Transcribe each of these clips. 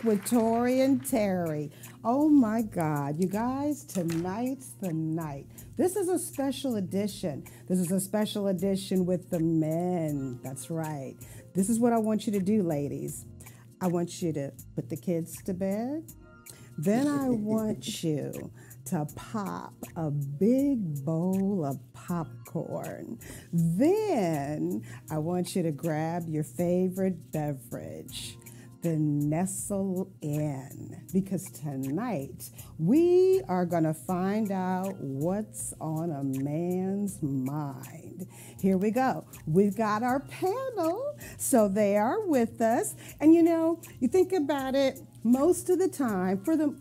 With Tory and Terry. Oh my God, you guys, tonight's the night. This is a special edition. This is a special edition with the men. That's right. This is what I want you to do, ladies. I want you to put the kids to bed. Then I want you to pop a big bowl of popcorn. Then I want you to grab your favorite beverage. Then nestle in, because tonight we are going to find out what's on a man's mind. Here we go. We've got our panel, so they are with us. And you know, you think about it, most of the time, for the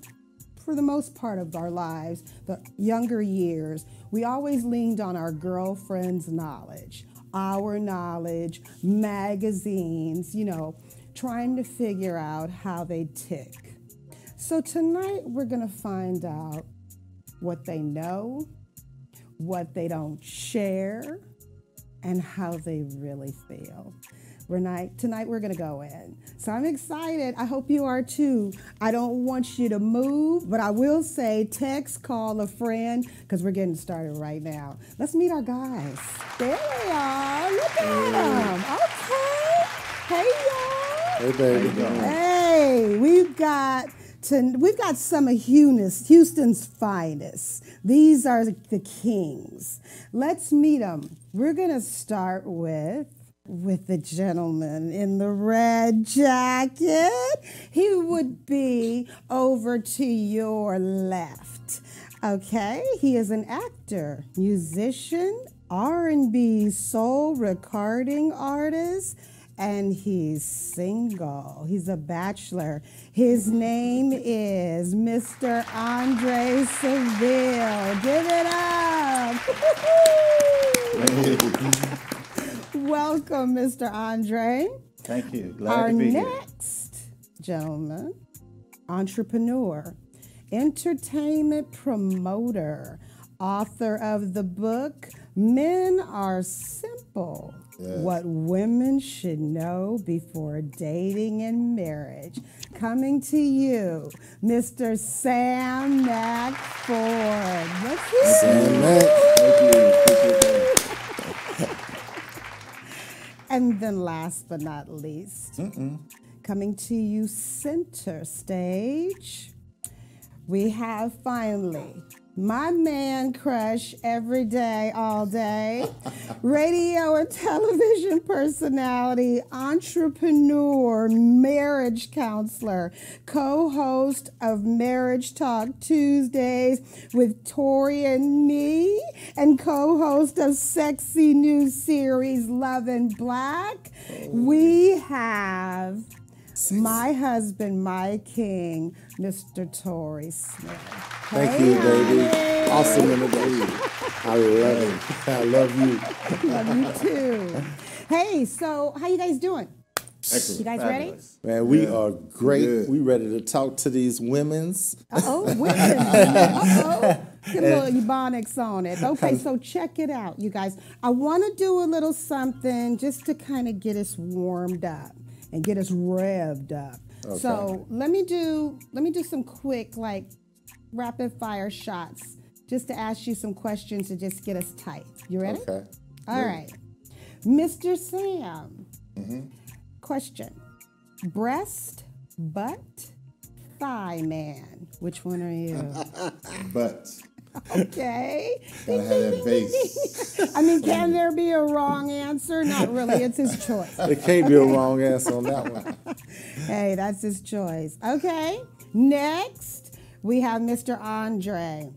most part of our lives, the younger years, we always leaned on our girlfriend's knowledge, our knowledge, magazines, you know, trying to figure out how they tick. So tonight we're going to find out what they know, what they don't share, and how they really feel. Tonight we're going to go in. So I'm excited. I hope you are too. I don't want you to move, but I will say text, call a friend, because we're getting started right now. Let's meet our guys. There they are. Look at them. Okay. Hey, y'all. Hey, baby. Hey, we've got some of Houston's finest. These are the kings. Let's meet them. We're gonna start with the gentleman in the red jacket. He would be over to your left. Okay, he is an actor, musician, R&B soul recording artist. And he's single. He's a bachelor. His name is Mr. Andrey Seville. Give it up. Welcome, Mr. Andrey. Thank you. Glad to be here. Our next gentleman, entrepreneur, entertainment promoter, author of the book, Men Are Simple. Yes. What women should know before dating and marriage. Coming to you, Mr. Sam Ford. Let's hear Sam Mac. Thank you. And then last but not least, coming to you center stage, we have finally my man crush every day, all day, radio and television personality, entrepreneur, marriage counselor, co-host of Marriage Talk Tuesdays with Tory and me, and co-host of sexy new series Love and Black. We have my husband, my king, Mr. Tory Smith. Thank you, baby. Awesome in the day. I love it. I love you. Love you too. Hey, so how you guys doing? Excellent. You guys ready? Man, we are great. Good. We ready to talk to these women's. Women. Get a little Ebonics on it. Okay, so check it out, you guys. I want to do a little something just to kind of get us warmed up and get us revved up. Okay. So let me do some quick rapid fire shots just to ask you some questions to just get us tight. You ready? Okay. All right. Mr. Sam. Question. Breast, butt, thigh man. Which one are you? But Okay. gotta have that base. I mean, can there be a wrong answer? Not really. It's his choice. There can't be a wrong answer on that one. Hey, that's his choice. Okay. Next, we have Mr. Andrey.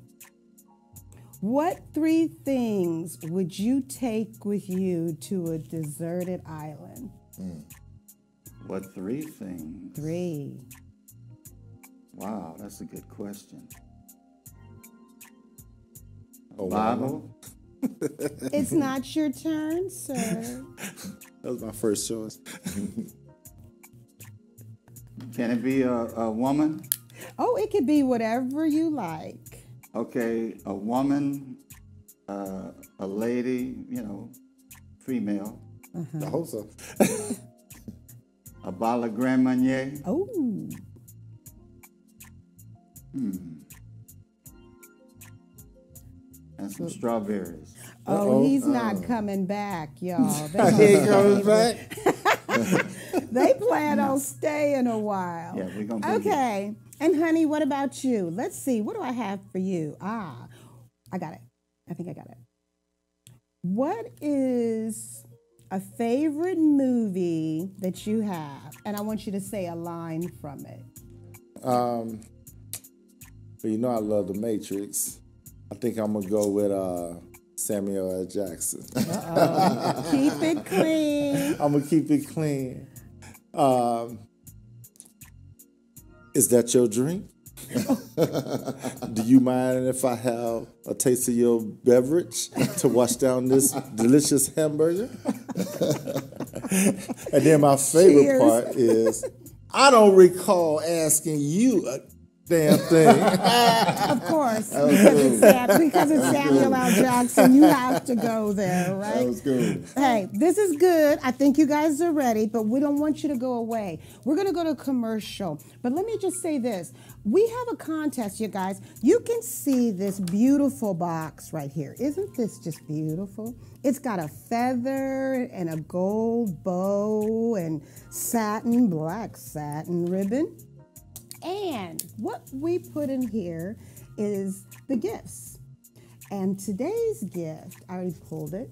What 3 things would you take with you to a deserted island? What 3 things? 3. Wow, that's a good question. Oh, Bible? It's not your turn, sir. That was my first choice. Can it be a woman? Oh, it could be whatever you like. Okay, a woman, a lady, female. I hope so. A bottle of Grand Marnier. Oh. And some strawberries. Oh, he's not coming back, y'all. He ain't coming back. They plan on staying a while. Yeah, we're going to be Okay. And honey, what about you? Let's see. What do I have for you? I got it. I think I got it. What is a favorite movie that you have? And I want you to say a line from it. Well, you know I love The Matrix. I think I'm going to go with Samuel L. Jackson. Keep it clean. I'm going to keep it clean. Is that your drink? Do you mind if I have a taste of your beverage to wash down this delicious hamburger? And then my favorite Cheers. part is, I don't recall asking you a damn thing. Of course, because it's Samuel L. Jackson, you have to go there, right? That was good. Hey, this is good. I think you guys are ready, but we don't want you to go away. We're going to go to commercial. But let me just say this. We have a contest, you guys. You can see this beautiful box right here. Isn't this just beautiful? It's got a feather and a gold bow and black satin ribbon. And what we put in here is the gifts. And today's gift, I already pulled it,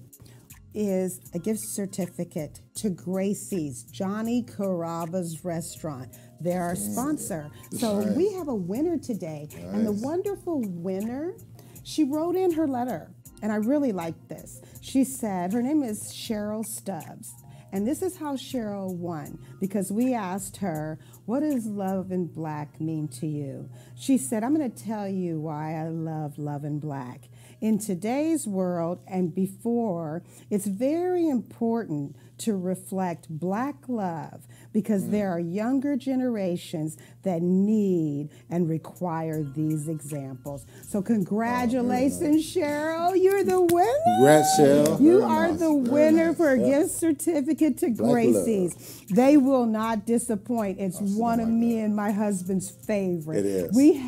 is a gift certificate to Gracie's, Johnny Caraba's restaurant. They're our sponsor. So we have a winner today. Nice. And the wonderful winner, she wrote in her letter, and I really like this. She said, her name is Cheryl Stubbs. And this is how Cheryl won, because we asked her, what does Love in Black mean to you? She said, I'm going to tell you why I love Love in Black. In today's world and before, it's very important to reflect Black love, because there are younger generations that need and require these examples. So congratulations, Cheryl. You're the winner. Congrats, Cheryl. You are the winner for a gift certificate to Gracie's. They will not disappoint. It's one of me and my husband's favorite. It is. We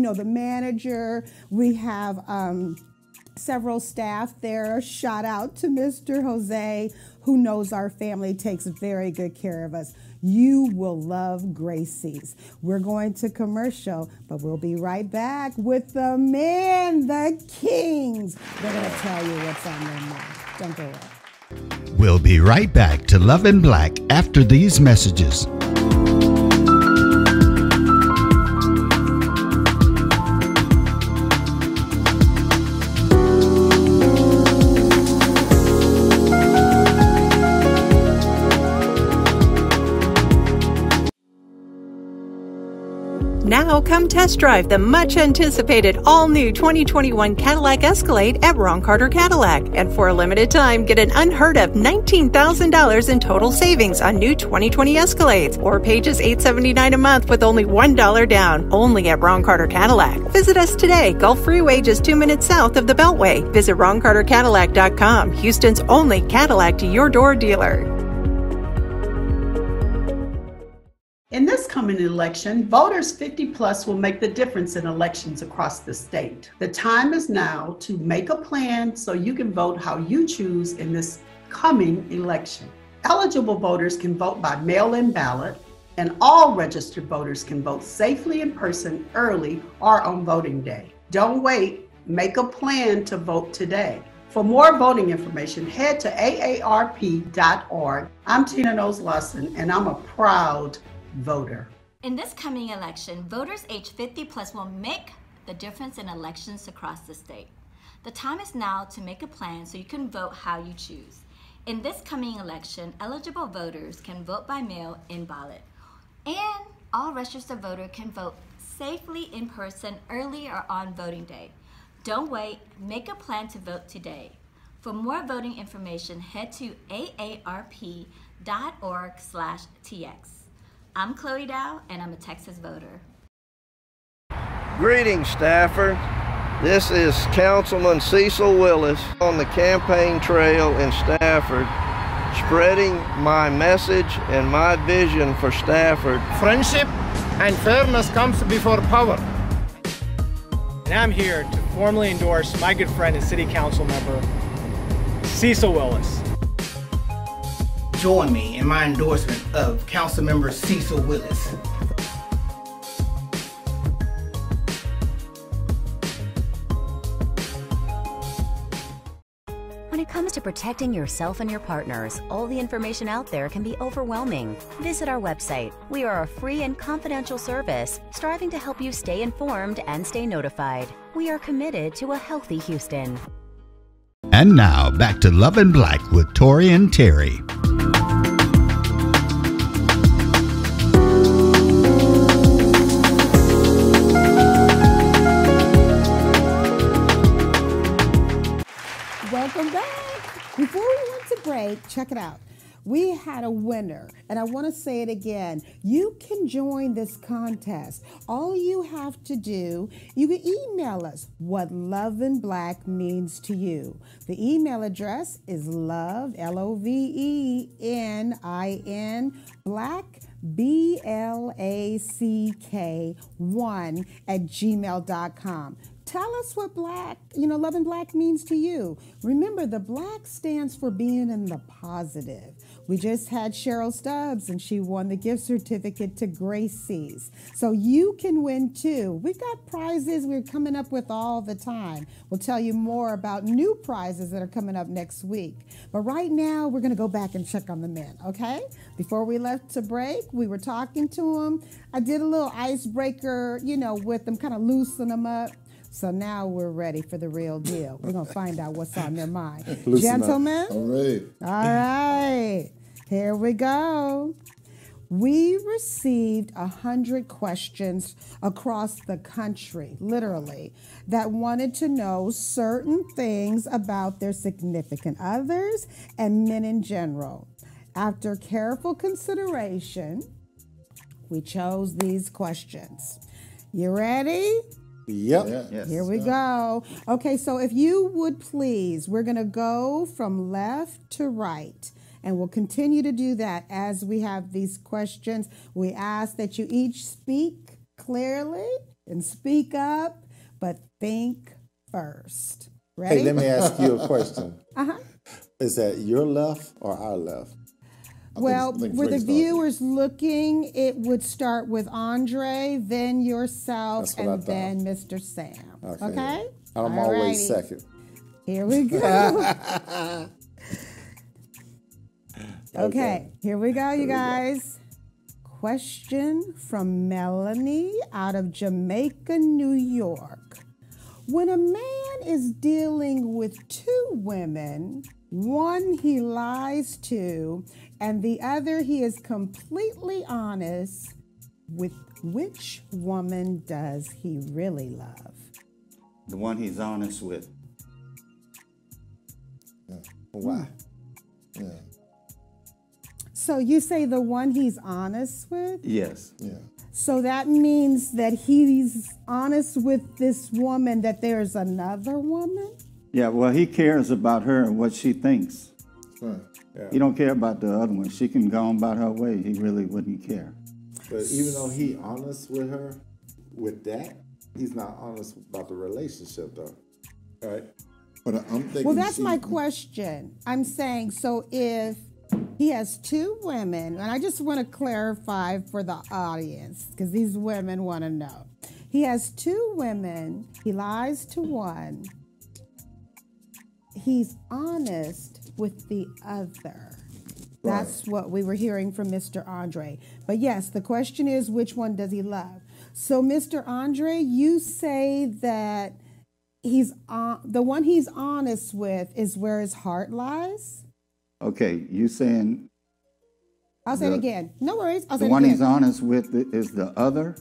know the manager. We have several staff there. Shout out to Mr. Jose, who knows our family, takes very good care of us. You will love Gracie's. We're going to commercial, but we'll be right back with the men, the kings. They're going to tell you what's on their mind. Don't go away. We'll be right back to Love in Black after these messages. Now come test drive the much-anticipated all-new 2021 Cadillac Escalade at Ron Carter Cadillac. And for a limited time, get an unheard-of $19,000 in total savings on new 2020 Escalades, or pay just $879 a month with only $1 down, only at Ron Carter Cadillac. Visit us today, Gulf Freeway, just 2 minutes south of the Beltway. Visit RonCarterCadillac.com, Houston's only Cadillac to your door dealer. In this coming election, voters 50 plus will make the difference in elections across the state. The time is now to make a plan so you can vote how you choose in this coming election. Eligible voters can vote by mail-in ballot, and all registered voters can vote safely in person early or on voting day. Don't wait, make a plan to vote today. For more voting information, head to aarp.org. I'm Tina Knowles-Lawson, and I'm a proud voter. In this coming election, voters age 50 plus will make the difference in elections across the state. The time is now to make a plan so you can vote how you choose. In this coming election, eligible voters can vote by mail-in ballot, and all registered voters can vote safely in person early or on voting day. Don't wait, make a plan to vote today. For more voting information, head to aarp.org/tx. I'm Chloe Dow, and I'm a Texas voter. Greetings, staffer. This is Councilman Cecil Willis on the campaign trail in Stafford, spreading my message and my vision for Stafford. Friendship and fairness comes before power. And I'm here to formally endorse my good friend and city council member, Cecil Willis. Join me in my endorsement of Council Member Cecil Willis. When it comes to protecting yourself and your partners, all the information out there can be overwhelming. Visit our website. We are a free and confidential service striving to help you stay informed and stay notified. We are committed to a healthy Houston. And now, back to Love and Black with Tory and Teri. Welcome back. Before we went to break, check it out. We had a winner, and I want to say it again. You can join this contest. All you have to do, you can email us what Love and Black means to you. The email address is love, LOVENIN, black, BLACK1 Tell us what black, Love and Black means to you. Remember, the black stands for being in the positive. We just had Cheryl Stubbs, and she won the gift certificate to Gracie's. So you can win too. We've got prizes we're coming up with all the time. We'll tell you more about new prizes that are coming up next week. But right now, we're going to go back and check on the men, okay? Before we left to break, we were talking to them. I did a little icebreaker, with them, kind of loosen them up. So now we're ready for the real deal. We're going to find out what's on their mind. Gentlemen? All right. All right. Here we go. We received 100 questions across the country, literally, that wanted to know certain things about their significant others and men in general. After careful consideration, we chose these questions. You ready? Yep. Yes. Here we go. Okay, so if you would please, we're going to go from left to right, and we'll continue to do that as we have these questions. We ask that you each speak clearly and speak up, but think first. Ready? Hey, let me ask you a question. Uh-huh. Is that your left or our left? Well, were the viewers looking, it would start with Andrey, then yourself, and then Mr. Sam. Okay? I'm always second. Here we go. Okay, here we go, you guys. Question from Melanie out of Jamaica, New York. When a man is dealing with two women, one he lies to, and the other he is completely honest, with which woman does he really love? The one he's honest with. Yeah. Why? Yeah. So you say the one he's honest with? Yes. Yeah. So that means that he's honest with this woman, that there's another woman? Yeah, well, he cares about her and what she thinks. Right. Yeah. He don't care about the other one. She can go on about her way. He really wouldn't care. But even though he honest with her, with that, he's not honest about the relationship, though. All right? But I'm thinking. Well, that's my question. I'm saying, so if he has two women, and I just want to clarify for the audience, because these women want to know. He has two women, he lies to one, he's honest with the other. That's what we were hearing from Mr. Andrey. But yes, the question is, which one does he love? So, Mr. Andrey, you say that he's the one he's honest with is where his heart lies? Okay, you saying... I'll say it again. No worries. I'll say it again. The one he's honest with is the other?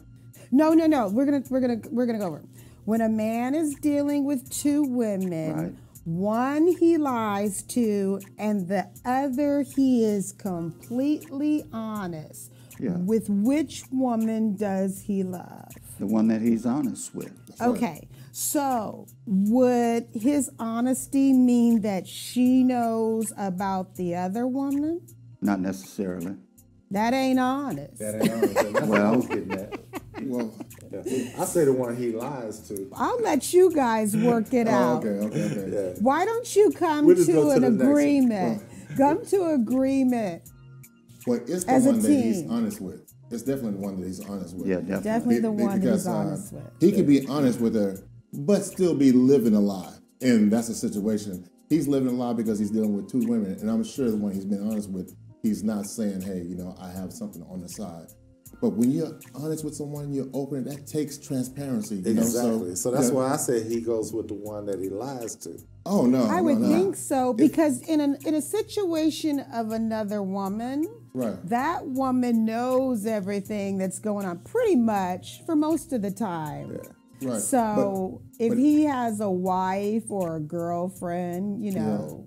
No. We're gonna go over it. When a man is dealing with two women, right. One he lies to, and the other he is completely honest. Yeah. With which woman does he love? The one that he's honest with. Okay. Right. So would his honesty mean that she knows about the other woman? Not necessarily. That ain't honest. That ain't honest. That's what I was getting at. Well, I say the one he lies to. I'll let you guys work it out. Okay. Yeah. Why don't you come to an agreement? Come to agreement. Well, it's the one that he's honest with. It's definitely the one that he's honest with. Yeah, definitely. Definitely the one that he's honest with. He could be honest with her, but still be living a lie. And that's a situation. He's living a lie because he's dealing with two women. And I'm sure the one he's been honest with, he's not saying, hey, I have something on the side. But when you're honest with someone, you're open, that takes transparency. Exactly. So that's why I said he goes with the one that he lies to. Oh, no. I would think so, because in a situation of another woman, right, that woman knows everything that's going on pretty much for most of the time. Yeah. Right. So if he has a wife or a girlfriend,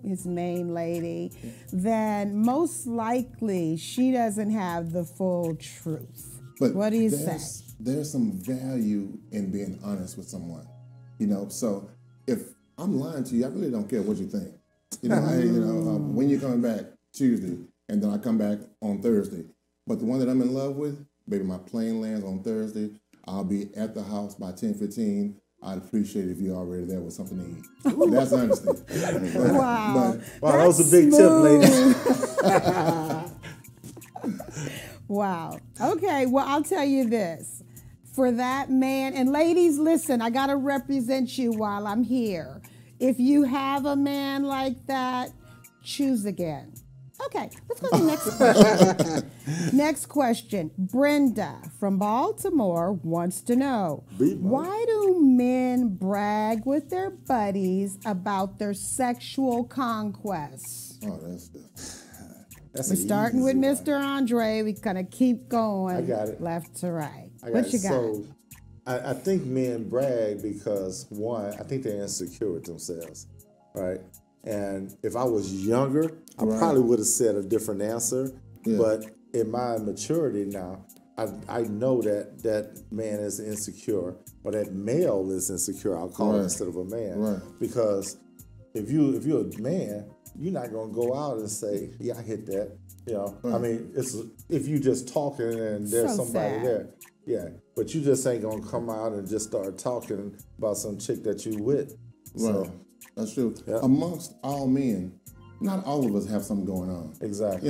his main lady, then most likely she doesn't have the full truth. But what do you say? There's some value in being honest with someone. So if I'm lying to you, I really don't care what you think. When you're coming back Tuesday, and then I come back on Thursday. But the one that I'm in love with, baby, my plane lands on Thursday. I'll be at the house by 10:15. I'd appreciate it if you're already there with something to eat. That's honesty. Wow. That was a big tip, lady. Wow. Okay, well, I'll tell you this. For that man, and ladies, listen, I got to represent you while I'm here. If you have a man like that, choose again. Okay, let's go to the next question. Next question. Brenda from Baltimore wants to know, why do men brag with their buddies about their sexual conquests? Oh, we're starting with Mr. Andrey. We're going to keep going. I got it. Left to right. What you got? So, I think men brag because, one, I think they're insecure with themselves, right? And if I was younger, I probably would have said a different answer. Yeah. But in my maturity now, I know that man is insecure, or that male is insecure. I'll call it instead of a man, because if you're a man, you're not gonna go out and say, "Yeah, I hit that." I mean, it's if you just talking and there's somebody there, yeah. But you just ain't gonna come out and just start talking about some chick that you with. So, that's true. Yep. Amongst all men, not all of us have something going on. Exactly.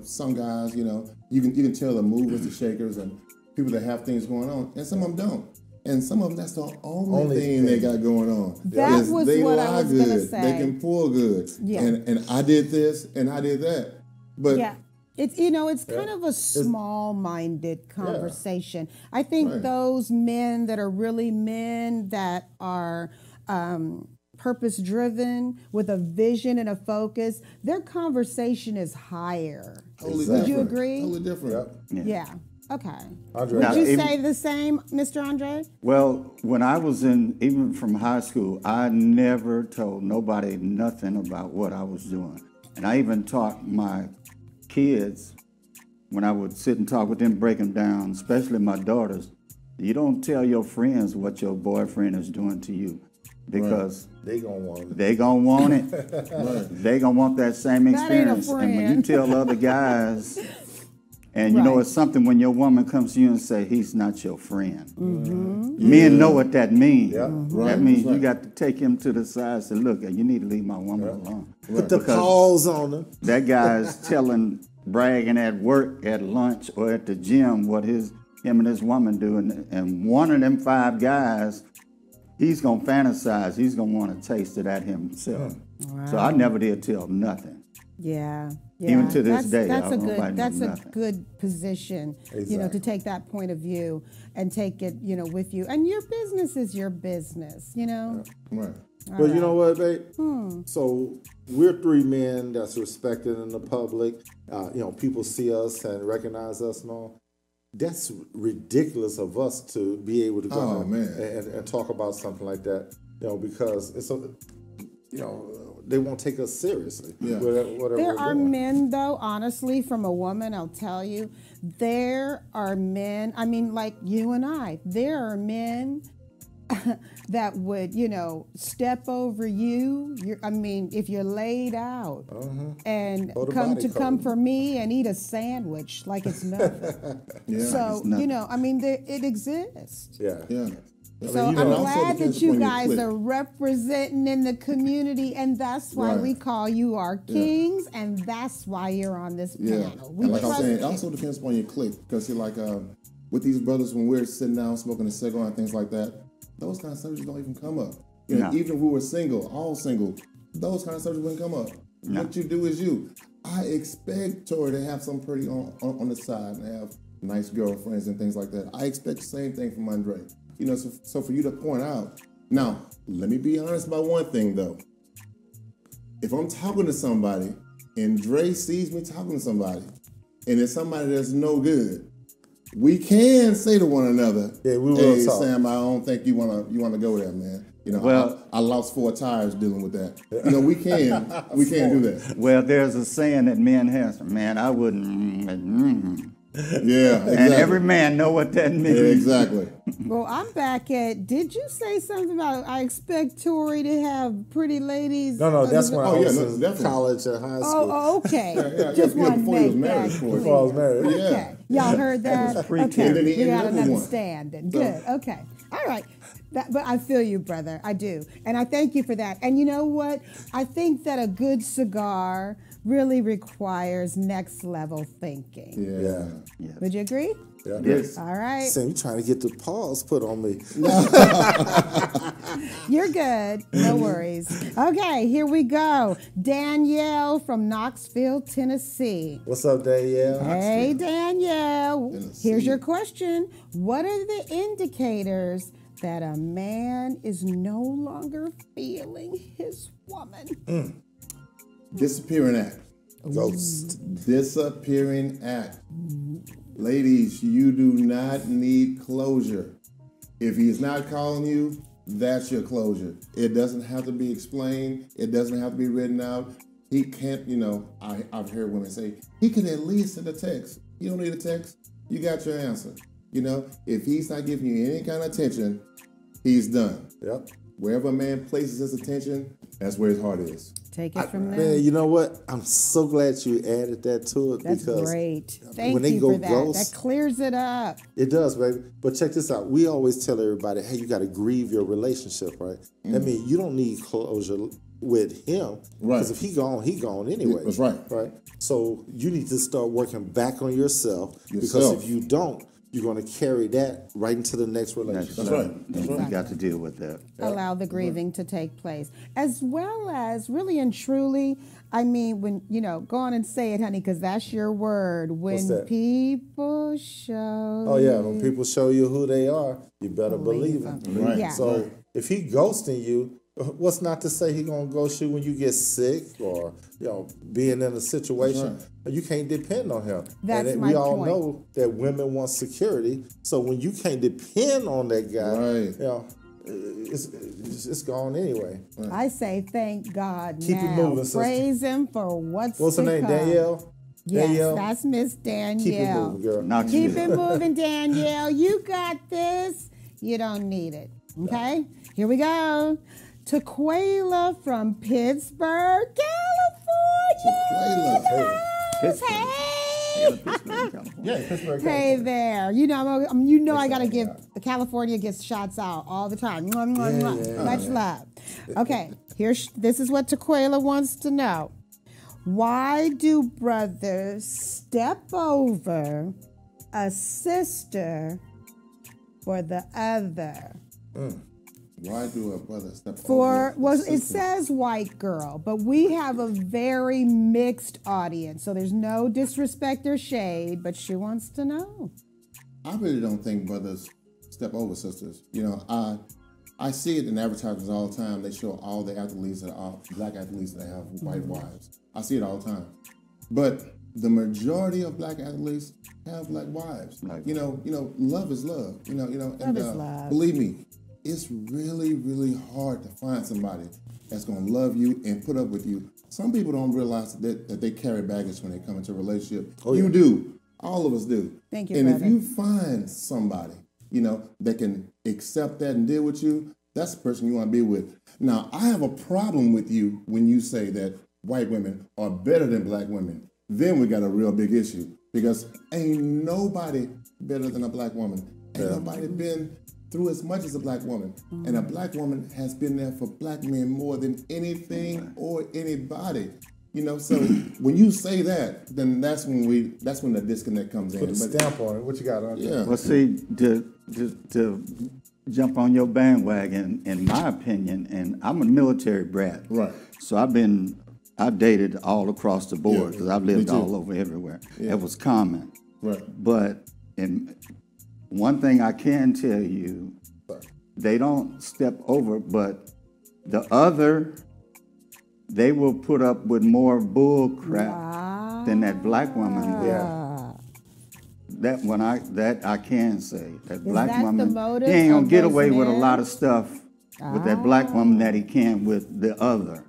Some guys, you can tell the movers, the shakers, and people that have things going on, and some of them don't. And some of them, that's the only thing they got going on. That was what I was going to say. They can pull good. Yeah. And I did this and I did that. But yeah. It's kind of a small-minded conversation. Yeah. I think those men that are really men that are purpose-driven with a vision and a focus, their conversation is higher. Totally Would you agree? Totally different. Yeah. Okay. Andrey. Would you say the same, Mr. Andrey? Well, when I was even from high school, I never told nobody nothing about what I was doing. And I even taught my kids, when I would sit and talk with them, break them down, especially my daughters, you don't tell your friends what your boyfriend is doing to you, because they gonna want it. They gonna want it. They gonna want that same experience. And when you tell other guys And you know, it's something when your woman comes to you and say, he's not your friend. Men know what that means. That means you got to take him to the side and say, look, you need to leave my woman alone. Put the pause on her. That guy's bragging at work, at lunch, or at the gym what him and his woman do. And one of them 5 guys, he's going to fantasize. He's going to want to taste of that himself. Wow. So I never did tell nothing. Yeah. Even to this day, that's a good position, you know, to take that point of view and take it, you know, with you. And your business is your business, you know. Right. But you know what, babe? So we're 3 men that's respected in the public. You know, people see us and recognize us and all. That's ridiculous of us to be able to go and talk about something like that, you know, because it's you know, they won't take us seriously. Yeah. Whatever there are men, though, honestly, from a woman, I'll tell you, there are men, I mean, like you and I, there are men that would, you know, step over you. I mean, if you're laid out and come for me and eat a sandwich like it's nothing. So, you know, I mean, it exists. Yeah. So I'm glad that you guys are representing in the community, and that's why we call you our kings, and that's why you're on this panel. And like I'm saying, it also depends upon your clique, because you're like, with these brothers, when we're sitting down smoking a cigar and things like that, those kind of subjects don't even come up. You know, even if we were single, all single, those kind of subjects wouldn't come up. What you do is you. I expect Tory to have some pretty on the side and have nice girlfriends and things like that. I expect the same thing from Andrey. You know, so for you to point out. Now, let me be honest about one thing, though. If I'm talking to somebody and Dre sees me talking to somebody, and it's somebody that's no good, we can say to one another, we will talk. Sam, I don't think you wanna go there, man. You know, I lost 4 tires dealing with that. You know, we can do that. Well, there's a saying that men have, man, I wouldn't. Yeah, exactly. And every man know what that means. Yeah, exactly. Well, I'm back at, did you say something about I expect Tory to have pretty ladies? No, that's when I was in college and high school. Oh, okay. Just want to make that clear. Before I was married. Okay. Y'all heard that? Okay. We got an understanding. Good. Okay. All right. But I feel you, brother. I do. And I thank you for that. And you know what? I think that a good cigar really requires next level thinking. Yeah. Would you agree? Yeah. Yes. All right. Sam, you trying to get the pause put on me. You're good. No worries. Okay, here we go. Danielle from Knoxville, Tennessee. What's up, Danielle? Hey, Danielle. Here's your question. What are the indicators that a man is no longer feeling his woman? Disappearing act. Ghost. Disappearing act. Ladies, you do not need closure. If he's not calling you, that's your closure. It doesn't have to be explained. It doesn't have to be written out. He can't, you know, I've heard women say, he can at least send a text. You don't need a text. You got your answer. You know, if he's not giving you any kind of attention, he's done. Yep. Wherever a man places his attention, that's where his heart is. Take it from there. Man, you know what? I'm so glad you added that to it. That's because great. Thank when they you go for that. ghost, That clears it up. It does, baby. But check this out. We always tell everybody, hey, you got to grieve your relationship, right? That means you don't need closure with him. Right. Because if he gone anyway. That's right. Right? So you need to start working back on yourself. Because if you don't, you're going to carry that right into the next relationship. That's right. That's right. You got to deal with that. Allow the grieving to take place. As well as, really and truly, I mean, when, you know, go on and say it, honey, because that's your word. When people show when people show you who they are, you better believe them. Right. Yeah. So if he ghosting you, what's not to say he gonna ghost you when you get sick or, you know, being in a situation? You can't depend on him. That's my point. We all know that women want security. So when you can't depend on that guy, you know, it's gone anyway. I say thank God Keep now. it moving, sister. Praise him for what's her name, come. Danielle? Yes, Danielle? that's Miss Danielle. Keep it moving, girl. Keep it moving, Danielle. You got this. You don't need it. Okay? Here we go. Tequila from Pittsburgh, California. Tequila. Hey, Pittsburgh, California. Yeah, Pittsburgh, Hey California. there. I got to give California gets shots out all the time. Mwah, mwah, mwah. Much love. Okay, this is what Tequila wants to know. Why do brothers step over a sister for the other? Why do a brother step over? Well, it says white girl, but we have a very mixed audience, so there's no disrespect or shade, but she wants to know. I really don't think brothers step over sisters. You know, I see it in advertisements all the time. They show all the athletes that are black athletes that have white wives. I see it all the time. But the majority of black athletes have black wives. You know, love is love. Love is love. Believe me, it's really, really hard to find somebody that's gonna love you and put up with you. Some people don't realize that they carry baggage when they come into a relationship. You do. All of us do. Thank you, And brother. if you find somebody, that can accept that and deal with you, that's the person you want to be with. Now, I have a problem with you when you say that white women are better than black women. Then we got a real big issue, because ain't nobody better than a black woman. Ain't nobody been through as much as a black woman. And a black woman has been there for black men more than anything or anybody. So when you say that, then that's when the disconnect comes in. Put a stamp on it. What you got on there? Yeah. Well, see, to jump on your bandwagon, in my opinion, and I'm a military brat. Right. So I've dated all across the board, because I've lived all over everywhere. It was common. Right. But one thing I can tell you, they don't step over, but the other, they will put up with more bull crap than that black woman will. Yeah. That I can say. That black that the woman, motive he ain't gonna of get those away with a men? lot of stuff with that black woman that he can with the other.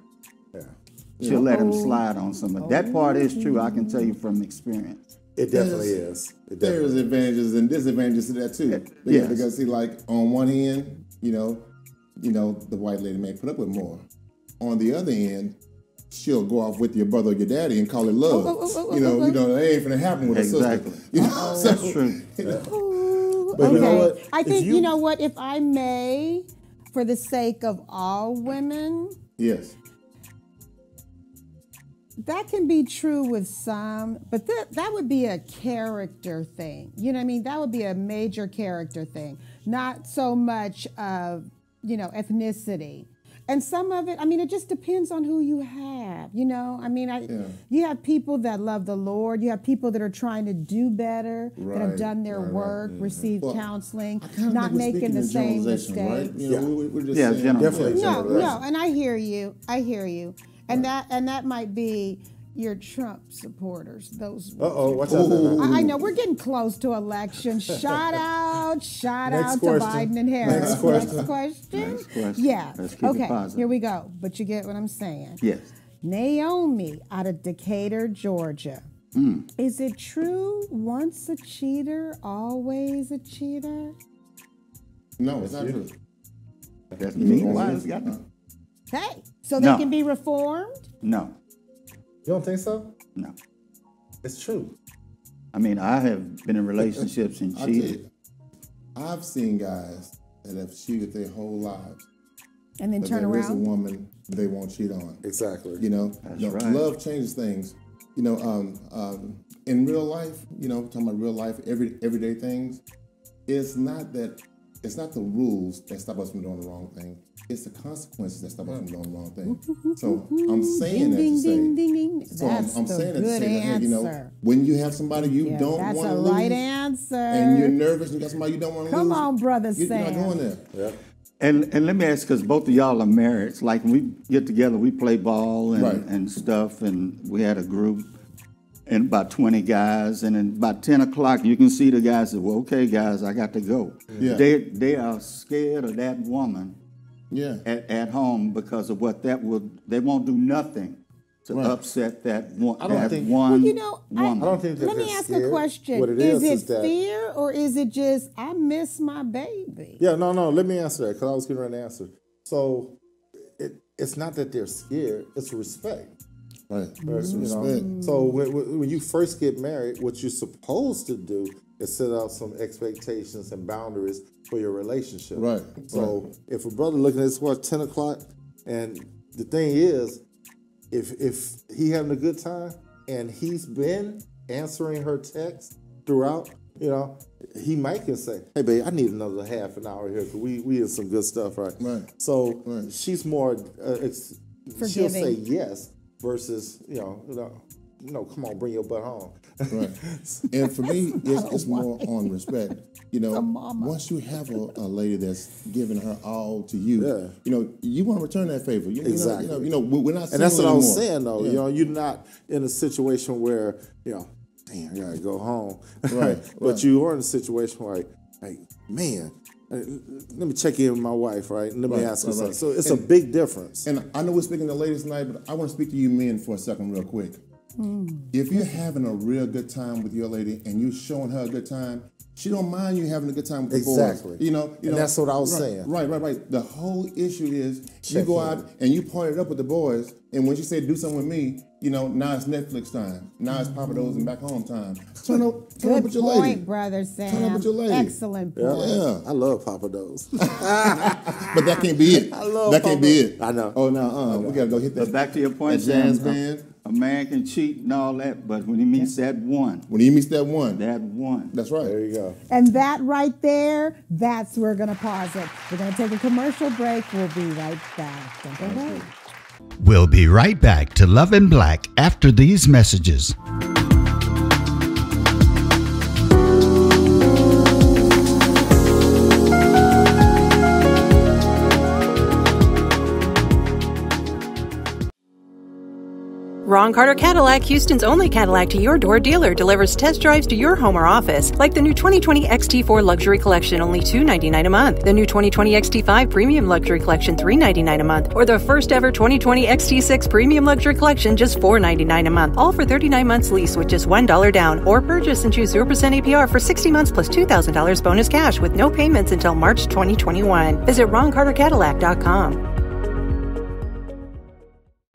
She'll let him slide on some of that. Part is true, I can tell you from experience. It definitely is. There's advantages and disadvantages to that too. Because see, like on one end, the white lady may put up with more. On the other end, she'll go off with your brother or your daddy and call it love. That ain't finna happen with a sister. That's true. But you know what? I think, if I may, for the sake of all women, yes, that can be true with some, but that would be a character thing. You know what I mean? That would be a major character thing, not so much of, ethnicity. And some of it, it just depends on who you have, You have people that love the Lord. You have people that are trying to do better, that have done their work, received counseling, not making the same mistake. Right? We're just definitely. No, and I hear you. And that might be your Trump supporters. Those. Watch out. I know we're getting close to election. Shout out to question. Biden and Harris. Next question. Next question. Yeah. Let's keep it positive. Here we go. But you get what I'm saying. Yes. Naomi out of Decatur, Georgia. Is it true? Once a cheater, always a cheater? No, it's not true. That's me. Why it's got no. Hey, so they can be reformed? No. You don't think so? No. It's true. I have been in relationships and cheated. I've seen guys that have cheated their whole lives. And then turn there is a around? woman they won't cheat on. Exactly. That's right. Love changes things. In real life, talking about real life, everyday things, it's not the rules that stop us from doing the wrong thing. It's the consequences that stop us from doing the wrong thing. So I'm saying that to say. So I'm saying that to say that, when you have somebody you don't want to lose. That's a right answer. And you're nervous, you got somebody you don't want to lose. Come on, brother Sam. You're not going there. Yeah. And let me ask, because both of y'all are married. It's like when we get together, we play ball and stuff, and we had a group and about 20 guys, and then about 10 o'clock, you can see the guys say, well, okay, guys, I got to go. Yeah. They are scared of that woman at home because of what that will, they won't do nothing to upset that one. I don't think, woman. I don't think that let me ask a question. What it is is it fear or is it just, I miss my baby? Yeah, no, let me answer that because I was getting ready to answer. So it's not that they're scared, it's respect. Right. So when you first get married, what you're supposed to do is set out some expectations and boundaries for your relationship. Right. So if a brother looking at his watch 10 o'clock, and the thing is, if he having a good time and he's been answering her text throughout, he might can say, "Hey, babe, I need another half an hour here because we in some good stuff, right?" Right. So she's more, she'll say yes versus, come on, bring your butt home. Right. And for me, it's more on respect. Once you have a lady that's giving her all to you, you want to return that favor. Exactly. We're not. And that's what anymore. I was saying, though. Yeah. You're not in a situation where, damn, I gotta go home. Right. But you are in a situation where, like, man, let me check in with my wife, right? And let me ask her something. So it's a big difference. And I know we're speaking to ladies tonight, but I want to speak to you men for a second real quick. If you're having a real good time with your lady and you're showing her a good time, she don't mind you having a good time with the boys. And that's what I was saying. Right. The whole issue is you go out and you party it up with the boys, and when she said do something with me, now it's Netflix time. Now it's Papa Do's and back home time. Turn up with your lady. Good point, brother Sam. Turn up with your lady. Excellent point. Yeah. I love Papa Do's. But that can't be it. I love that can't be it. I know. Oh, no, we gotta go hit that. But back to your point, that jazz Sam, band. A man can cheat and all that, but when he meets that one. That's right. There you go. And that right there, that's where we're going to pause it. We're going to take a commercial break. We'll be right back. Don't go away. We'll be right back to Love in Black after these messages. Ron Carter Cadillac, Houston's only Cadillac to your door dealer, delivers test drives to your home or office, like the new 2020 XT4 Luxury Collection, only $299 a month. The new 2020 XT5 Premium Luxury Collection, $399 a month. Or the first ever 2020 XT6 Premium Luxury Collection, just $499 a month. All for 39 months lease with just $1 down. Or purchase and choose 0% APR for 60 months plus $2,000 bonus cash with no payments until March 2021. Visit RonCarterCadillac.com.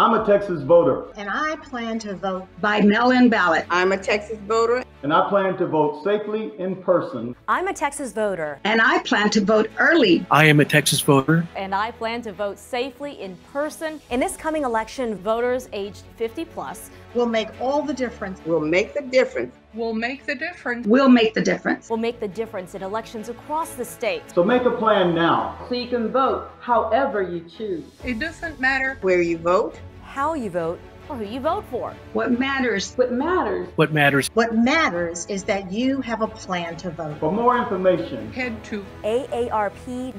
I'm a Texas voter. And I plan to vote by mail-in ballot. I'm a Texas voter. And I plan to vote safely in person. I'm a Texas voter. And I plan to vote early. I am a Texas voter. And I plan to vote safely in person. In this coming election, voters aged 50 plus will make all the difference. Will make the difference. Will make the difference. Will make the difference. Will make the difference in elections across the state. So make a plan now. So you can vote however you choose. It doesn't matter where you vote, how you vote, or who you vote for. What matters? What matters? What matters? What matters is that you have a plan to vote. For more information, head to aarp.org/tx.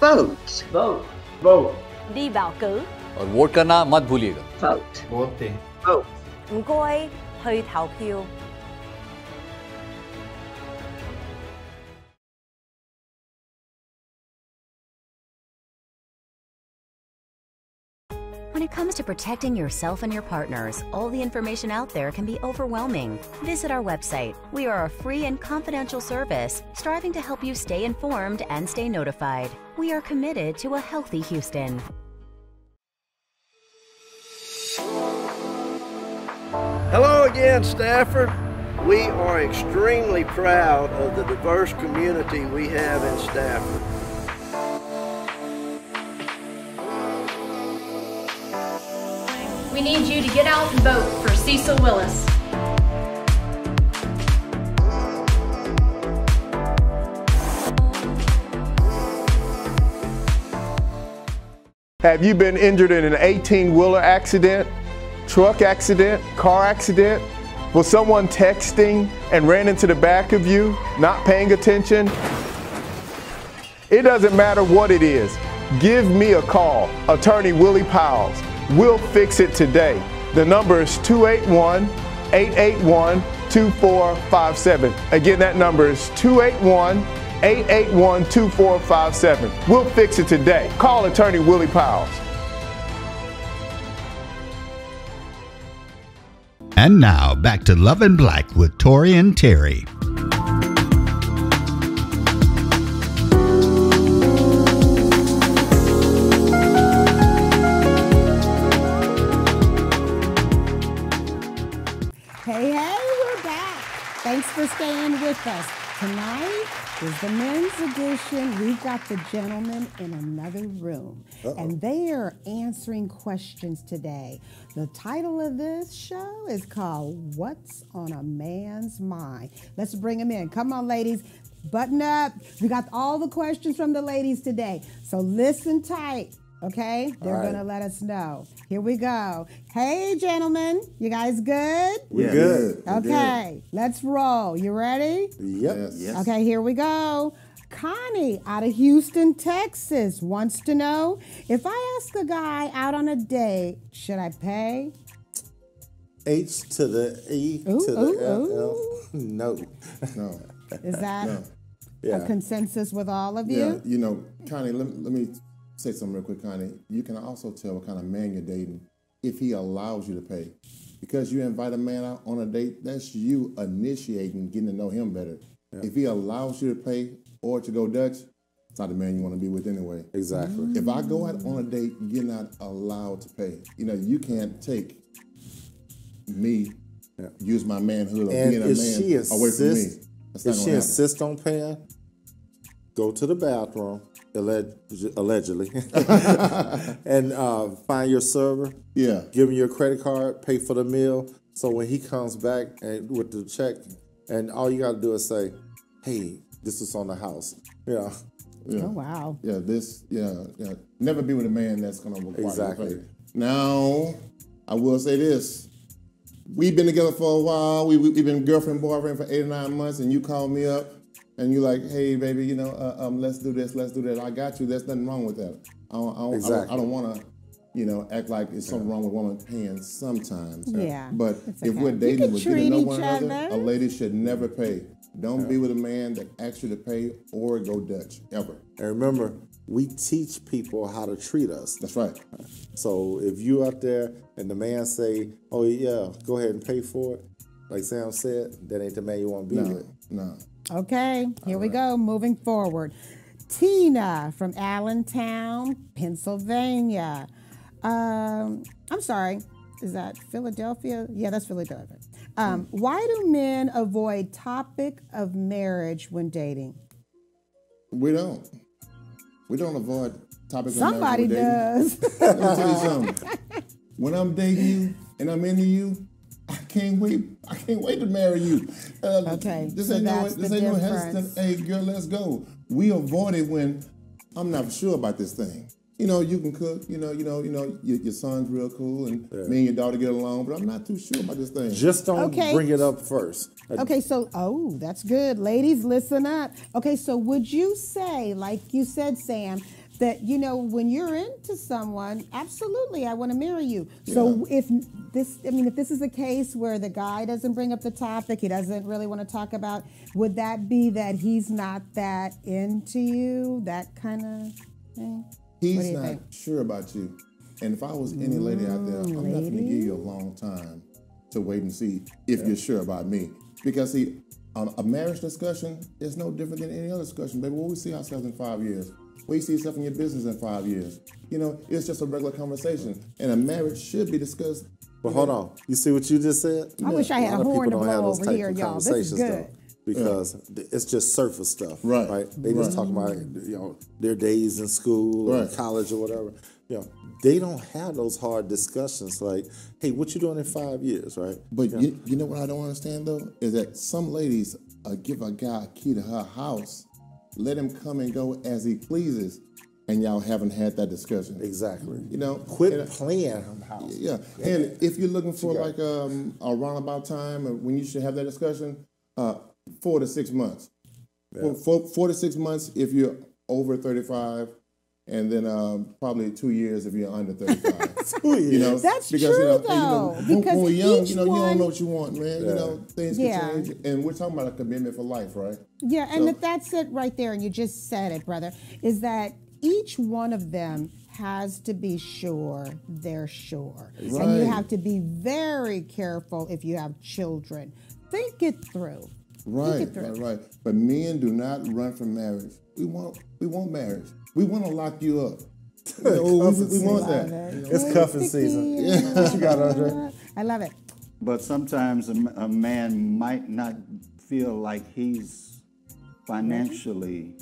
Vote. Vote. Vote. Đi bầu cử. और vote करना मत भूलिएगा. Vote. Vote. Vote. 唔該去投票. When it comes to protecting yourself and your partners, all the information out there can be overwhelming. Visit our website. We are a free and confidential service striving to help you stay informed and stay notified. We are committed to a healthy Houston. Hello again, Stafford. We are extremely proud of the diverse community we have in Stafford. We need you to get out and vote for Cecil Willis. Have you been injured in an 18-wheeler accident, truck accident, car accident? Was someone texting and ran into the back of you, not paying attention? It doesn't matter what it is. Give me a call, Attorney Willie Powles. We'll fix it today. The number is 281-881-2457. Again, that number is 281-881-2457. We'll fix it today. Call Attorney Willie Powles. And now, back to Love in Black with Tory and Teri. for staying with us. Tonight is the men's edition. We've got the gentlemen in another room, and they are answering questions today. The title of this show is called What's on a Man's Mind? Let's bring them in. Come on, ladies. Button up. We got all the questions from the ladies today, so listen tight. Okay, they're going to let us know. Here we go. Hey, gentlemen, you guys good? We're good. Okay, let's roll. You ready? Yep. Yes. Okay, here we go. Connie out of Houston, Texas wants to know, if I ask a guy out on a date, should I pay? H to the E to the L. No. Is that No. a consensus with all of you? Yeah, you know, Connie, let me say something real quick, Connie. You can also tell what kind of man you're dating if he allows you to pay. Because you invite a man out on a date, that's you initiating getting to know him better. Yeah. If he allows you to pay or to go Dutch, it's not the man you want to be with anyway. Exactly. If I go out on a date, you're not allowed to pay. You know, you can't take me, use my manhood or being a man away from me. If she insists on paying, go to the bathroom, allegedly, and find your server. Yeah. Give him your credit card, pay for the meal. So when he comes back and with the check, and all you got to do is say, "Hey, this is on the house." Yeah. Oh wow. Yeah. Yeah. Never be with a man that's going to require Exactly. you to pay. Now, I will say this. We've been together for a while. We've been girlfriend, boyfriend for 8 or 9 months, and you call me up, and you're like, "Hey, baby, you know, let's do this, let's do that." I got you. There's nothing wrong with that. I don't want to, you know, act like it's something wrong with a woman paying sometimes. Yeah. But it's if okay. we're dating, we're getting to know one other. another, a lady should never pay. Don't be with a man that asks you to pay or go Dutch, ever. And remember, we teach people how to treat us. That's right. So if you out there and the man say, "Oh yeah, go ahead and pay for it," like Sam said, that ain't the man you want to be with. No. Okay, here we go. Moving forward. Tina from Allentown, Pennsylvania. I'm sorry. Is that Philadelphia? Yeah, that's Philadelphia. Why do men avoid topic of marriage when dating? We don't. We don't avoid topics Somebody of marriage when does. dating. Let me tell you something. When I'm dating you and I'm into you, I can't wait to marry you. Okay, This so ain't that's no the hesitant. Hey, girl, let's go. We avoid it when I'm not sure about this thing. You know, you can cook. You know, your son's real cool, and me and your daughter get along. But I'm not too sure about this thing. Just don't bring it up first. Okay, so, that's good. Ladies, listen up. Okay, so would you say, like you said, Sam, that, you know, when you're into someone, absolutely, I want to marry you. Yeah. So if this is a case where the guy doesn't bring up the topic, he doesn't really want to talk about, would that be that he's not that into you, that kind of thing? He's not sure about you. And if I was any lady out there, I'm not going to give you a long time to wait and see if you're sure about me. Because, see, a marriage discussion is no different than any other discussion, baby. Where we see ourselves in 5 years? Where you see yourself in your business in 5 years? You know, it's just a regular conversation. And a marriage should be discussed. But hold on. You see what you just said? I wish I had a horn to blow over here, y'all. This is good. Though, because it's just surface stuff, right? They just talk about, you know, their days in school or college or whatever. You know, they don't have those hard discussions like, "Hey, what you doing in 5 years?" Right? But you know what I don't understand though is that some ladies give a guy a key to her house, let him come and go as he pleases, and y'all haven't had that discussion. Exactly. You know, quit playing house. Yeah, and if you're looking for like a roundabout time when you should have that discussion. 4 to 6 months. Yeah. 4 to 6 months if you're over 35, and then probably 2 years if you're under 35. 2 years. You know, that's because, true, you know, though. When we're young, you don't know what you want, man. Yeah. You know, things can change, and we're talking about a commitment for life, right? Yeah, and that's it right there, and you just said it, brother, is that each one of them has to be sure they're sure. Right. And you have to be very careful if you have children. Think it through. Right. But men do not run from marriage. We want marriage. We want to lock you up. We want that. It's cuffing season. Yeah. What you got, Andrey? I love it. But sometimes a man might not feel like he's financially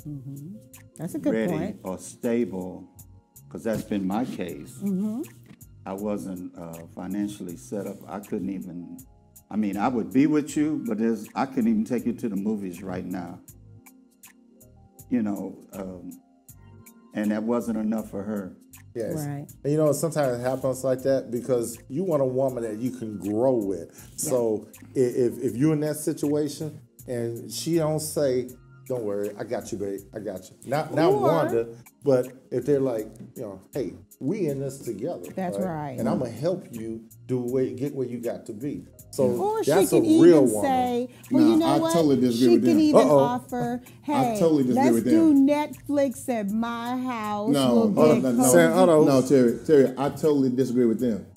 That's a good ready point. or stable, because that's been my case. I wasn't financially set up. I couldn't even, I mean, I would be with you, but I couldn't even take you to the movies right now. You know, and that wasn't enough for her. Yes. Right. And you know, sometimes it happens like that because you want a woman that you can grow with. So if you're in that situation and she don't say, don't worry, I got you, babe, I got you. Not Wanda, but if they're like, you know, hey, we in this together. That's right. And I'm going to help you get where you got to be. So Or she that's can a real even woman. say, well, you know I what? totally disagree She with can them. even offer, hey, totally disagree let's with do them. Netflix at my house. No, We'll get cozy. no, Terry, I totally disagree with them.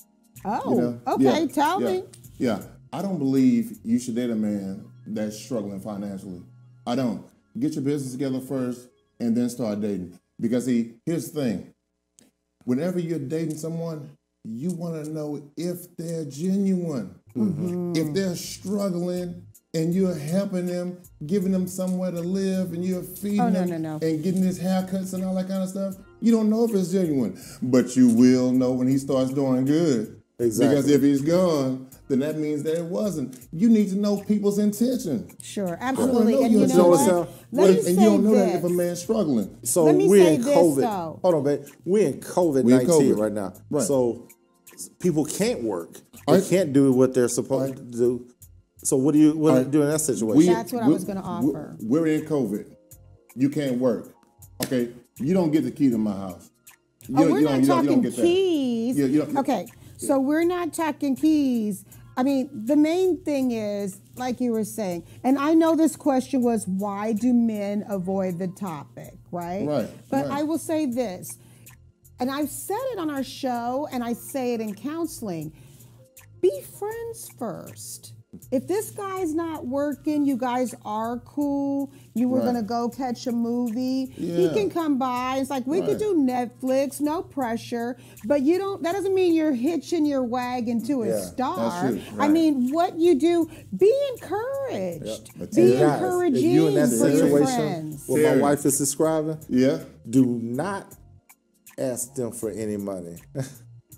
Oh, You know? okay, tell me. Yeah, I don't believe you should date a man that's struggling financially. I don't. Get your business together first and then start dating. Because here's the thing. Whenever you're dating someone, you want to know if they're genuine. If they're struggling and you're helping them, giving them somewhere to live, and you're feeding them and getting his haircuts and all that kind of stuff, you don't know if it's genuine. But you will know when he starts doing good. Exactly. Because if he's gone, then that means that it wasn't. You need to know people's intention. Sure, absolutely. And you know know what? Let me say and you don't know this. that if a man's struggling. So Let me we're say in this, COVID. though. Hold on, babe. We're in COVID-19 right now. Right. So people can't work. They can't do what they're supposed to do. So what do you do in that situation? That's what I was going to offer. We're in COVID. You can't work. Okay, you don't get the key to my house. We're not talking get that. keys. You Okay, so we're not talking keys. I mean, the main thing is, like you were saying, and I know this question was, why do men avoid the topic, right? Right. But I will say this, and I've said it on our show, and I say it in counseling, be friends first. If this guy's not working, you guys are cool, you were going to go catch a movie, he can come by. It's like, we could do Netflix, no pressure, but that doesn't mean you're hitching your wagon to a star. I mean, what you do, be encouraged. Be encouraging. If you're in that for your situation, friends. what my wife is describing, do not ask them for any money.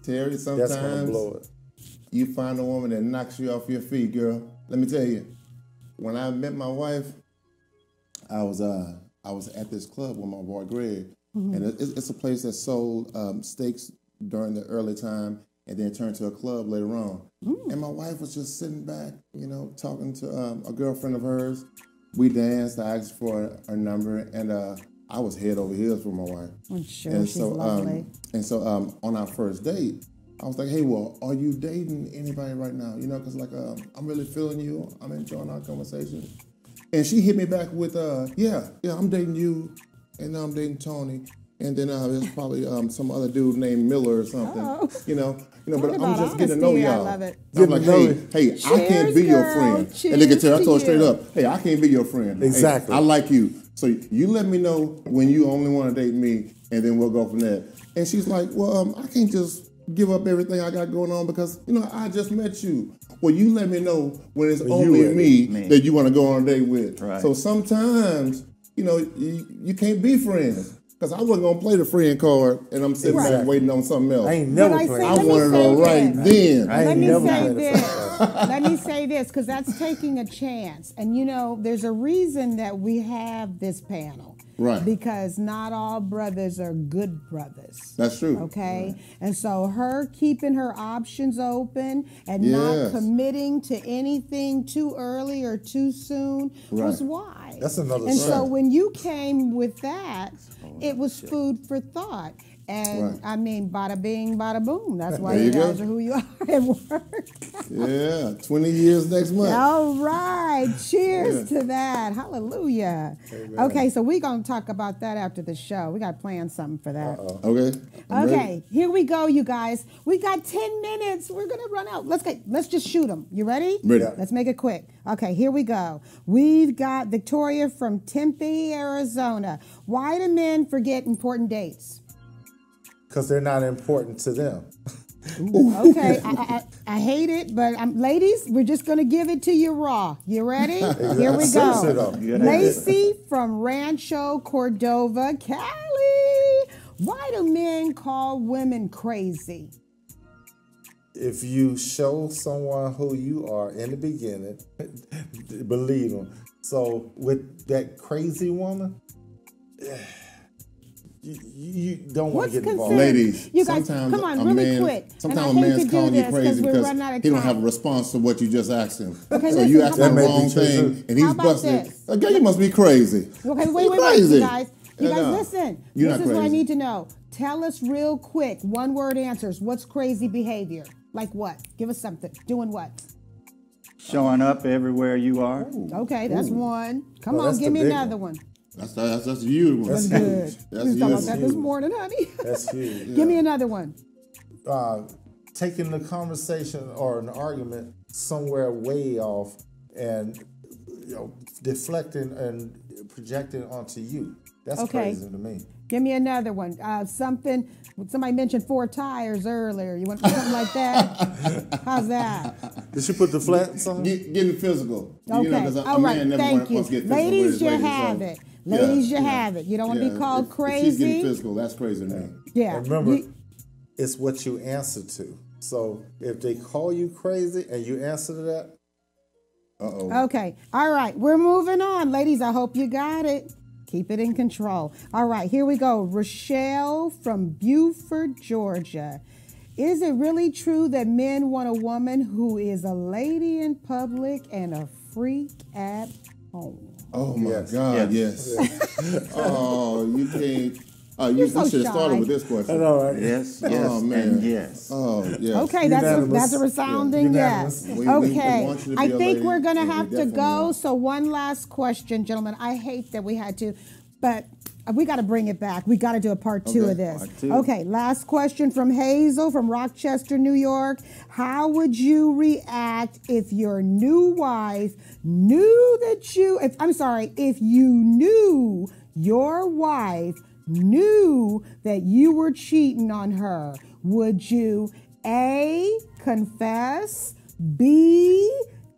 Terry, sometimes that's going to blow it. You find a woman that knocks you off your feet, girl. Let me tell you, when I met my wife, I was at this club with my boy Greg, and it's a place that sold steaks during the early time, and then turned to a club later on. And my wife was just sitting back, talking to a girlfriend of hers. We danced. I asked for her number, and I was head over heels for my wife. I'm sure she's lovely. And so on our first date, I was like, hey, well, are you dating anybody right now? Because I'm really feeling you. I'm enjoying our conversation. And she hit me back with, yeah, I'm dating you, and I'm dating Tony. And then there's probably some other dude named Miller or something. But I'm just getting to know y'all. I love it. I'm like, hey, I can't be your friend. And look at her, I told her straight up, hey, I can't be your friend. Exactly. Hey, I like you. So you let me know when you only want to date me, and then we'll go from there. And she's like, well, I can't just give up everything I got going on because, I just met you. Well, you let me know when it's only me that you want to go on a date with. Right. So sometimes, you can't be friends. Because I wasn't going to play the friend card, and I'm sitting back waiting on something else. I ain't never played. I wanted her right then. Let me say this, because that's taking a chance. And, there's a reason that we have this panel. Right. Because not all brothers are good brothers. That's true. Okay? Right. And so her keeping her options open and not committing to anything too early or too soon was wise. That's another And so when you came with that, it was food for thought. And I mean, bada bing, bada boom. That's why you guys are who you are at work. 20 years next month. All right. Cheers to that. Hallelujah. Amen. Okay, so we're going to talk about that after the show. We got to plan something for that. Okay. Okay, here we go, you guys. We got 10 minutes. We're going to run out. Let's just shoot them. You ready? Ready. Let's make it quick. Okay, here we go. We've got Victoria from Tempe, Arizona. Why do men forget important dates? Because they're not important to them. Okay, I hate it, but ladies, we're just going to give it to you raw. You ready? Here we go. Lacey from Rancho Cordova, Cali. Why do men call women crazy? If you show someone who you are in the beginning, believe them. So with that crazy woman, you don't want to get involved. Ladies, you guys, sometimes come on, really quick. Sometimes a man's calling you crazy because he don't have a response to what you just asked him. Okay, so listen, you asked him the wrong true, thing, and he's busting it. this? Okay, you must be crazy. Okay, wait, you guys. You guys, listen. You're this not is what I crazy. need to know. Tell us real quick, one-word answers. What's crazy behavior? Like what? Give us something. Doing what? Showing up everywhere you are. Okay, that's one. Come on, give me another one. That's you. That's good. That's we was talking about that this morning, honey. That's huge. Give me another one. Taking the conversation or an argument somewhere way off and deflecting and projecting onto you. That's crazy to me. Give me another one. Somebody mentioned 4 tires earlier. You want something like that? How's that? Did she put the flats on? Getting physical. Okay. All right. Thank you. Ladies, you have it. Ladies, you have it. You don't want to be called crazy. If she's getting physical, that's crazy to me. Yeah. And remember, it's what you answer to. So if they call you crazy and you answer to that, Okay. All right. We're moving on. Ladies, I hope you got it. Keep it in control. All right. Here we go. Rochelle from Beaufort, Georgia. Is it really true that men want a woman who is a lady in public and a freak at home? Oh my God, yes. Oh, you can't. You should have started with this question. I know, right? Yes, Oh man. and yes. Oh yes. Okay, that's a resounding yes. Okay, want you to be I a think lady, we're going to and we have to definitely go. want. So one last question, gentlemen. I hate that we had to, but we got to bring it back. We got to do a part 2 of this. Part 2. Okay, last question from Hazel from Rochester, New York. How would you react if your new wife knew that if you knew your wife knew that you were cheating on her? Would you A, confess, B,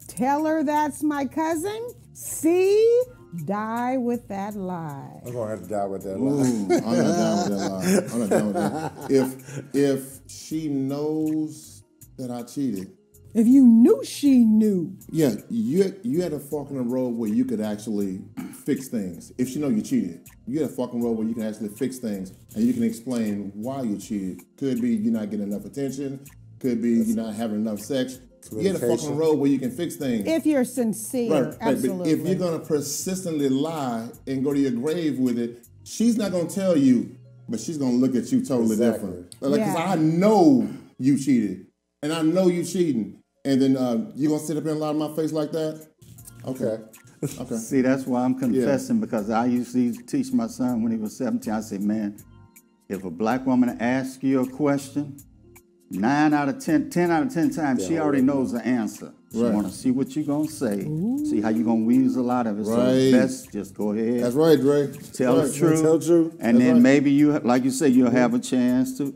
tell her that's my cousin, C, die with that lie? I'm going to have to die with that lie. I'm not down with that. If she knows that I cheated. If you knew she knew. Yeah, you had a fork in the road where you could actually fix things. If she know you cheated, you had a fork in the road where you can actually fix things and you can explain why you cheated. Could be you're not getting enough attention. Could be you're not having enough sex. You had a fork in the road where you can fix things. If you're sincere, right. absolutely. But if you're going to persistently lie and go to your grave with it, she's not going to tell you, but she's going to look at you totally different. Because I know you cheated, and I know you cheating. And then you gonna sit up here and lie to my face like that? Okay. See, that's why I'm confessing, because I used to teach my son when he was 17. I said, man, if a black woman asks you a question, 10 out of 10 times, she already knows the answer. She want to see what you're going to say, see how you're going to weasel out of it. So it's best just go ahead. That's right, Dre. Tell the truth. And then maybe you, like you say, you'll have a chance to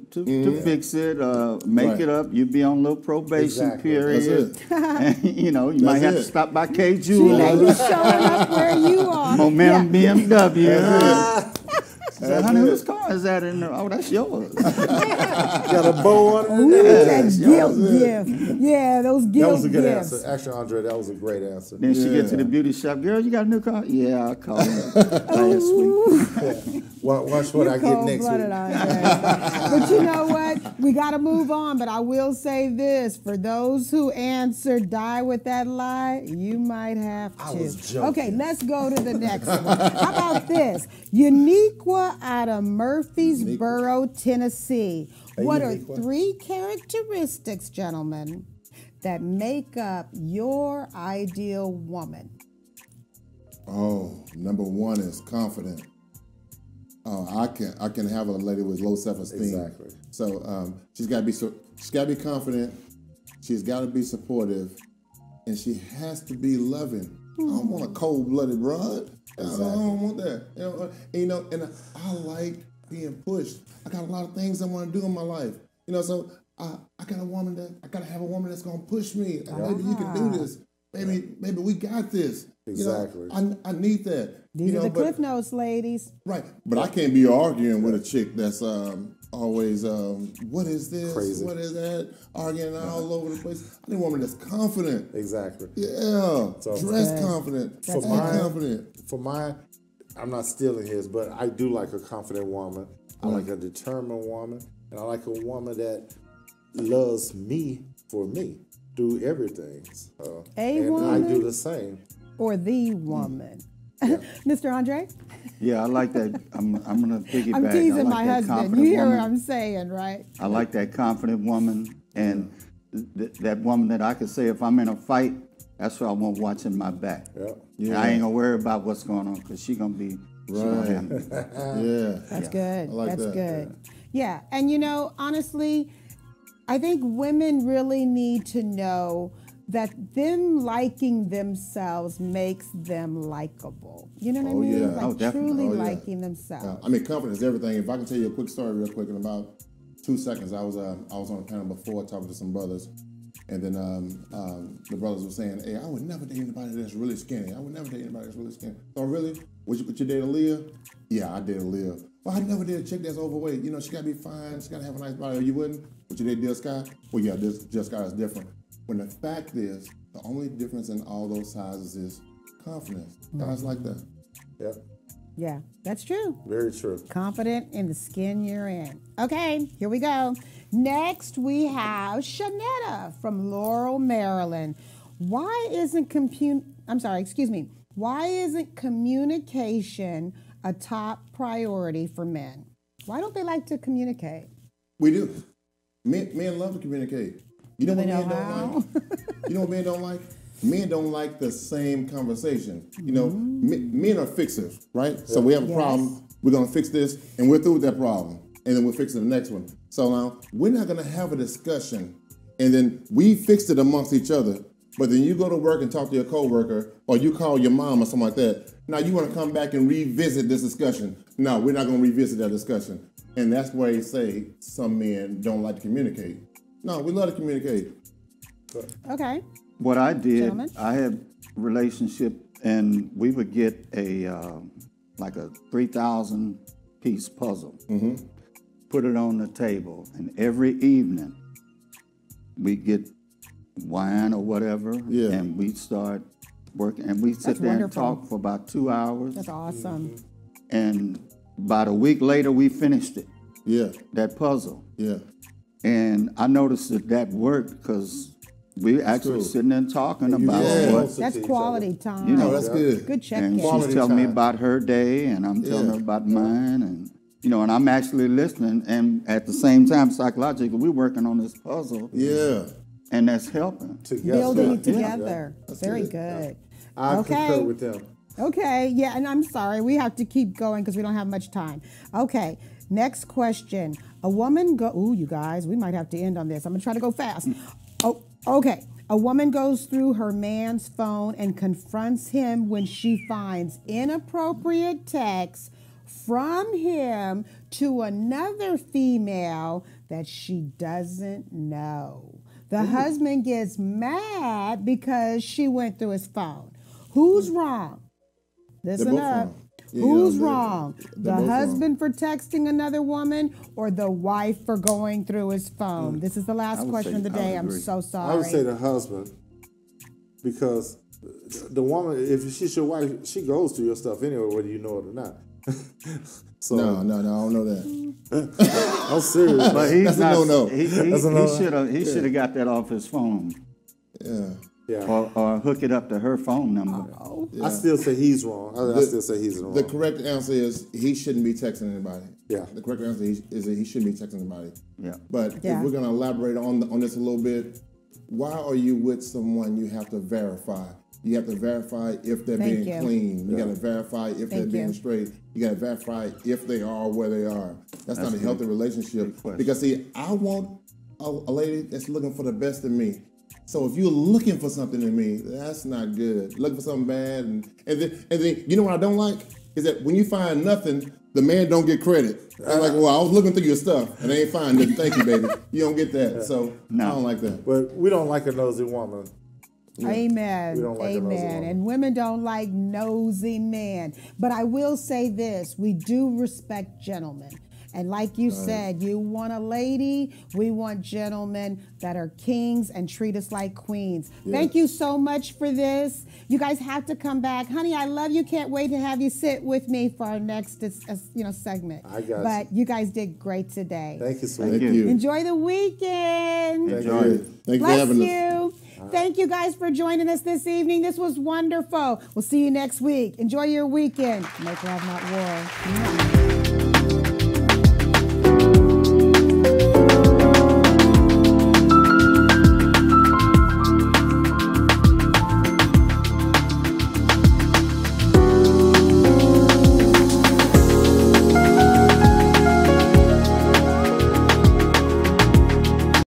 fix it, make it up. You'll be on a little probation period. That's it. And, you might have to stop by K. She Jewel. may be showing up where you are. Momentum BMW. Honey, whose car is that in there? Oh, that's yours. Got a bow on it? Ooh, that guilt gift. Yeah, those guilt That was a good gifts. answer. Actually, Andre, that was a great answer. Then she gets to the beauty shop. Girl, you got a new car? Yeah, I called her last week. Watch what I get next week. But you know what? We got to move on. But I will say this. For those who answer die with that lie, you might have to. I was joking. Okay, let's go to the next one. How about this? Uniqua out of Murfreesboro, Tennessee. What are 3 characteristics, gentlemen, that make up your ideal woman? Oh, number 1 is confident. I can have a lady with low self-esteem. Exactly. So she's got to be confident. She's got to be supportive, and she has to be loving. I don't want a cold-blooded broad. Exactly. I don't want that. And I like being pushed. I got a lot of things I want to do in my life. So I I gotta have a woman that's gonna push me. Maybe you can do this. Maybe we got this. Exactly. I need that. These are the cliff notes, ladies. Right. But I can't be arguing with a chick that's always, what is this? Crazy. What is that? Arguing all over the place. I need a woman that's confident. Exactly. Yeah. So, dress confident. For mine, I'm not stealing his, but I do like a confident woman. I like a determined woman. And I like a woman that loves me for me. Do everything. And woman? I do the same. Or the woman. Yeah. Mr. Andre? Yeah, I like that. I'm going to piggyback. I'm teasing my husband. You hear what I'm saying, right? I like that confident woman. And that woman that I could say if I'm in a fight, that's what I want watching my back. Yeah. I ain't going to worry about what's going on because she's going to be right. That's good. That's good. Yeah. And honestly, I think women really need to know that them liking themselves makes them likable. You know what I mean? Yeah. Like truly liking themselves. Yeah. I mean, confidence is everything. If I can tell you a quick story real quick in about 2 seconds, I was on a panel before talking to some brothers, and then the brothers were saying, hey, I would never date anybody that's really skinny. I would never date anybody that's really skinny. Oh, really? Would you date Aaliyah? Yeah, I did Aaliyah. Well, I never did a chick that's overweight. She got to be fine. She got to have a nice body. Or you wouldn't? Would you date Jill Scott? Well, yeah, Jill Scott is different. When the fact is, the only difference in all those sizes is confidence. Guys like that. Yep. Yeah, that's true. Very true. Confident in the skin you're in. Okay, here we go. Next, we have Shanetta from Laurel, Maryland. Why isn't communication a top priority for men? Why don't they like to communicate? We do. Men love to communicate. You know what men don't like? You know what men don't like? Men don't like the same conversation. Men are fixers, right? So we have a problem. We're going to fix this, and we're through with that problem. And then we're fixing the next one. So now, we're not going to have a discussion, and then we fixed it amongst each other. But then you go to work and talk to your coworker, or you call your mom or something like that. Now you want to come back and revisit this discussion. No, we're not going to revisit that discussion. And that's why you say some men don't like to communicate. No, we love to communicate. Okay. What I did, Gentlemen? I had a relationship, and we would get like a 3,000 piece puzzle, put it on the table, and every evening we get wine or whatever, and we start working, and we sit there and talk for about 2 hours. That's awesome. And about a week later, we finished it. Yeah. That puzzle. Yeah. And I noticed that worked because we actually sitting there talking about what. That's quality time. That's good. Good check-in. And she's telling me about her day, and I'm telling her about mine, and and I'm actually listening, and at the same time, psychologically, we're working on this puzzle. Yeah. And that's helping. Building it together. Very good. I concur with them. Okay, yeah, and I'm sorry, we have to keep going because we don't have much time. Okay, next question. A woman you guys, we might have to end on this. I'm gonna try to go fast. Oh, okay. A woman goes through her man's phone and confronts him when she finds inappropriate texts from him to another female that she doesn't know. The husband gets mad because she went through his phone. Who's wrong? Listen up. Who's wrong? The husband for texting another woman or the wife for going through his phone? This is the last question of the day. I'm so sorry. I would say the husband, because the woman, if she's your wife, she goes through your stuff anyway, whether you know it or not. So, no, I don't know that. I'm serious. But he's not. No. He should have got that off his phone. Yeah. Or hook it up to her phone number. I still say he's wrong. I still say he's wrong. The correct answer is he shouldn't be texting anybody. Yeah. The correct answer is that he shouldn't be texting anybody. Yeah. But if we're going to elaborate on this a little bit, why are you with someone you have to verify? You have to verify if they're being clean. You got to verify if they're being straight. You got to verify if they are where they are. That's not a healthy relationship. Because see, I want a lady that's looking for the best in me. So if you're looking for something in me, that's not good. Looking for something bad, and then you know what I don't like? is that when you find nothing, the man don't get credit. I'm like, well, I was looking through your stuff and I ain't find nothing. Thank you, baby. You don't get that. So I don't like that. But we don't like a nosy woman. Yeah. Amen. We don't like Amen. And women don't like nosy men. But I will say this, we do respect gentlemen. And like you said, you want a lady, we want gentlemen that are kings and treat us like queens. Yes. Thank you so much for this. You guys have to come back. Honey, I love you. Can't wait to have you sit with me for our next segment. I got But you guys did great today. Thank you, sweetie. Thank you. Enjoy the weekend. Enjoy it. Thank you for having us. Thank you guys for joining us this evening. This was wonderful. We'll see you next week. Enjoy your weekend. Make love, not war.